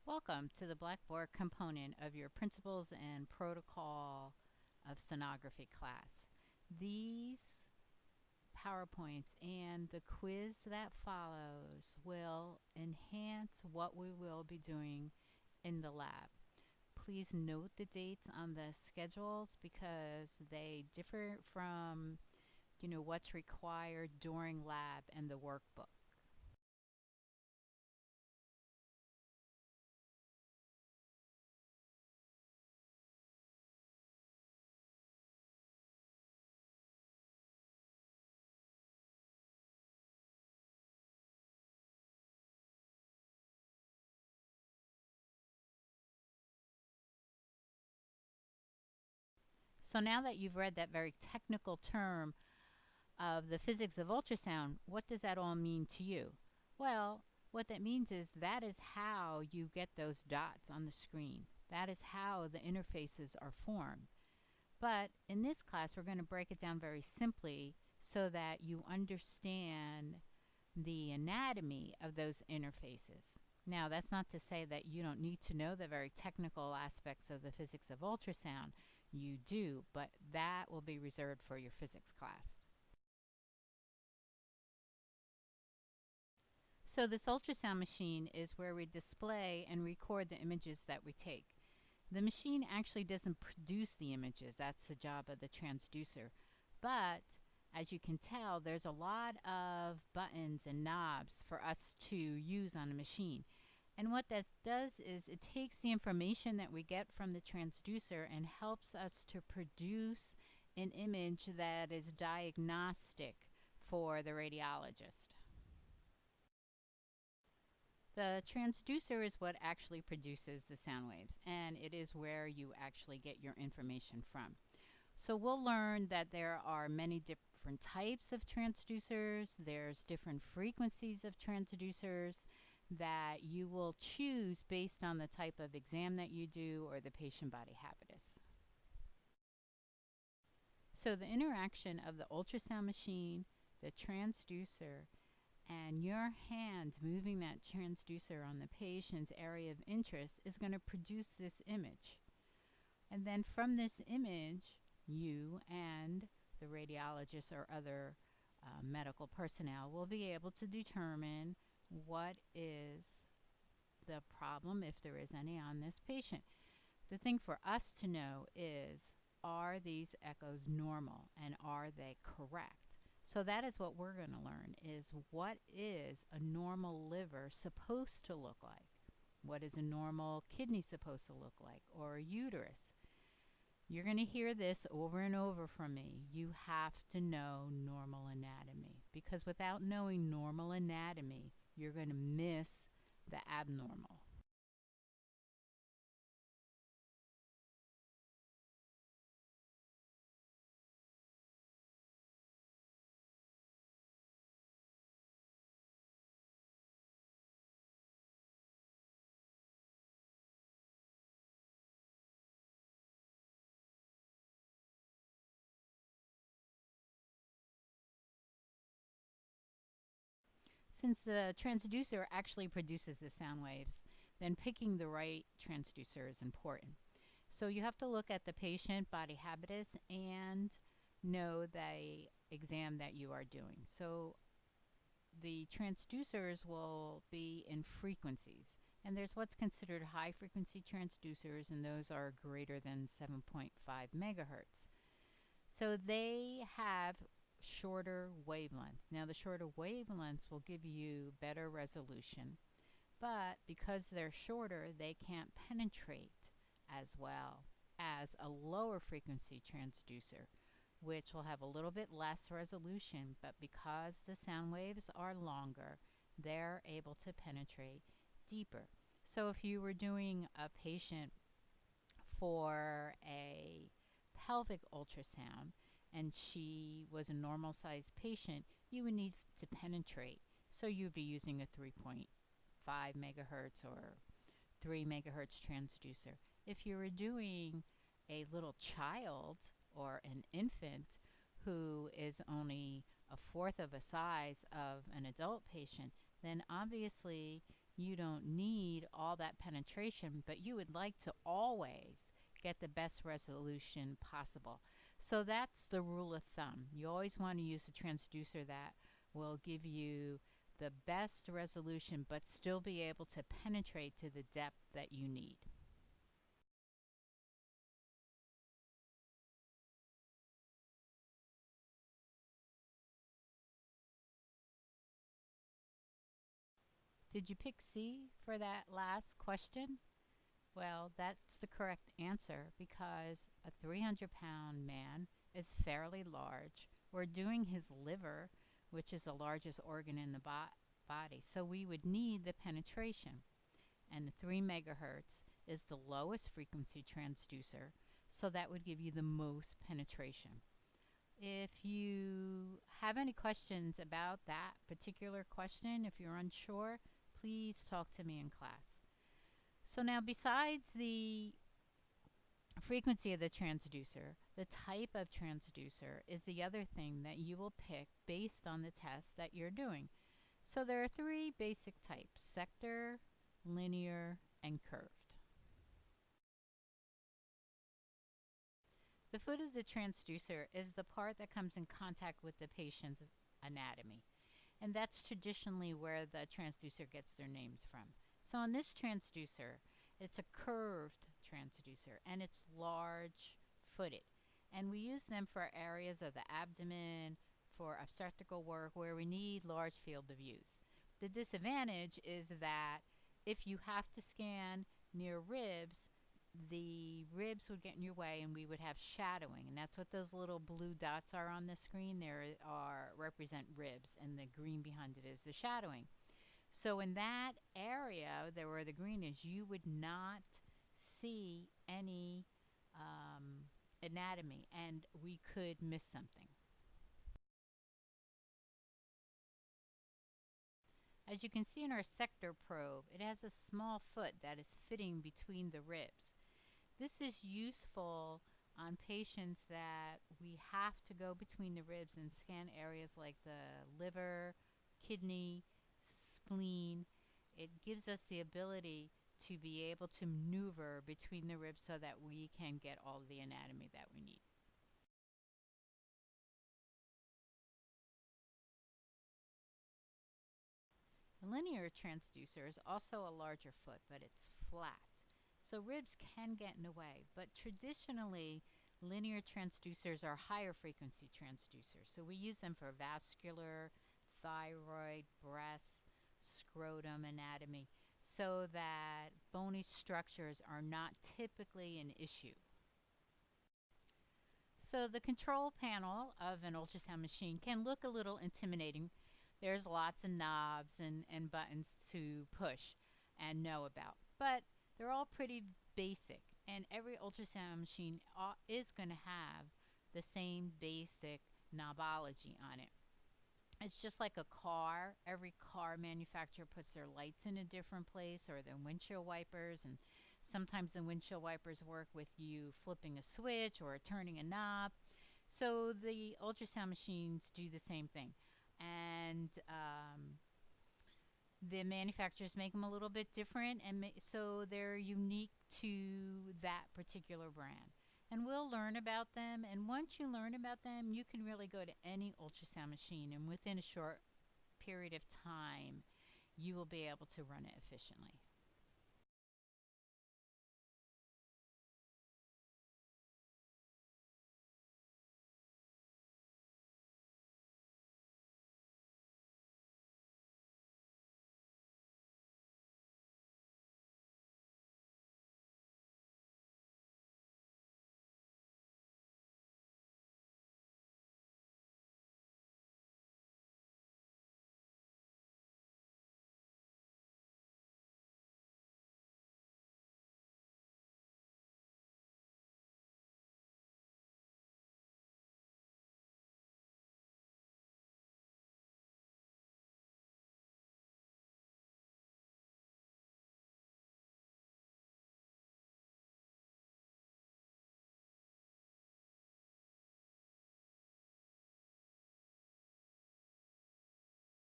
Welcome to the Blackboard component of your Principles and Protocol of Sonography class. These PowerPoints and the quiz that follows will enhance what we will be doing in the lab. Please note the dates on the schedules because they differ from what's required during lab and the workbook. So now that you've read that very technical term of the physics of ultrasound, what does that all mean to you? Well, what that means is that is how you get those dots on the screen. That is how the interfaces are formed. But in this class, we're going to break it down very simply so that you understand the anatomy of those interfaces. Now, that's not to say that you don't need to know the very technical aspects of the physics of ultrasound. You do, but that will be reserved for your physics class. So this ultrasound machine is where we display and record the images that we take. The machine actually doesn't produce the images. That's the job of the transducer. But as you can tell, there's a lot of buttons and knobs for us to use on a machine. And what that does is it takes the information that we get from the transducer and helps us to produce an image that is diagnostic for the radiologist. The transducer is what actually produces the sound waves, and it is where you actually get your information from. So we'll learn that there are many different types of transducers. There's different frequencies of transducers that you will choose based on the type of exam that you do or the patient body habitus. So the interaction of the ultrasound machine, the transducer, and your hand moving that transducer on the patient's area of interest is going to produce this image. And then from this image, you and the radiologist or other medical personnel will be able to determine what is the problem, if there is any, on this patient. The thing for us to know is, are these echoes normal and are they correct? So that is what we're going to learn, is what is a normal liver supposed to look like? What is a normal kidney supposed to look like, or a uterus? You're going to hear this over and over from me. You have to know normal anatomy, because without knowing normal anatomy, you're going to miss the abnormal. Since the transducer actually produces the sound waves, then picking the right transducer is important. So you have to look at the patient body habitus and know the exam that you are doing. So the transducers will be in frequencies. And there's what's considered high frequency transducers, and those are greater than 7.5 megahertz. So they have shorter wavelengths. Now the shorter wavelengths will give you better resolution, but because they're shorter, they can't penetrate as well as a lower frequency transducer, which will have a little bit less resolution, but because the sound waves are longer, they're able to penetrate deeper. So if you were doing a patient for a pelvic ultrasound and she was a normal sized patient, you would need to penetrate. So you'd be using a 3.5 megahertz or 3 megahertz transducer. If you were doing a little child or an infant who is only a fourth of a size of an adult patient, then obviously you don't need all all that penetration, but you would like to always get the best resolution possible. So that's the rule of thumb. You always want to use a transducer that will give you the best resolution but still be able to penetrate to the depth that you need. Did you pick C for that last question? Well, that's the correct answer because a 300-pound man is fairly large. We're doing his liver, which is the largest organ in the body, so we would need the penetration. And the 3 megahertz is the lowest frequency transducer, so that would give you the most penetration. If you have any questions about that particular question, if you're unsure, please talk to me in class. So now, besides the frequency of the transducer, the type of transducer is the other thing that you will pick based on the test that you're doing. So there are 3 basic types: sector, linear, and curved. The foot of the transducer is the part that comes in contact with the patient's anatomy, and that's traditionally where the transducer gets their names from. So on this transducer, it's a curved transducer and it's large footed, and we use them for areas of the abdomen, for obstetrical work where we need large field of views. The disadvantage is that if you have to scan near ribs, the ribs would get in your way and we would have shadowing, and that's what those little blue dots are on the screen. There are represent ribs, and the green behind it is the shadowing. So in that area there where the green is, you would not see any anatomy, and we could miss something. As you can see in our sector probe, it has a small foot that is fitting between the ribs. This is useful on patients that we have to go between the ribs and scan areas like the liver, kidney, spleen. It gives us the ability to be able to maneuver between the ribs so that we can get all the anatomy that we need. The linear transducer is also a larger foot, but it's flat. So ribs can get in the way, but traditionally linear transducers are higher frequency transducers. So we use them for vascular, thyroid, breast, scrotum anatomy, so that bony structures are not typically an issue. So the control panel of an ultrasound machine can look a little intimidating. There's lots of knobs and buttons to push and know about, but they're all pretty basic, and every ultrasound machine is going to have the same basic knobology on it. It's just like a car. Every car manufacturer puts their lights in a different place, or their windshield wipers, and sometimes the windshield wipers work with you flipping a switch or turning a knob. So the ultrasound machines do the same thing, and the manufacturers make them a little bit different, and so they're unique to that particular brand. And we'll learn about them, and once you learn about them, you can really go to any ultrasound machine, and within a short period of time you will be able to run it efficiently.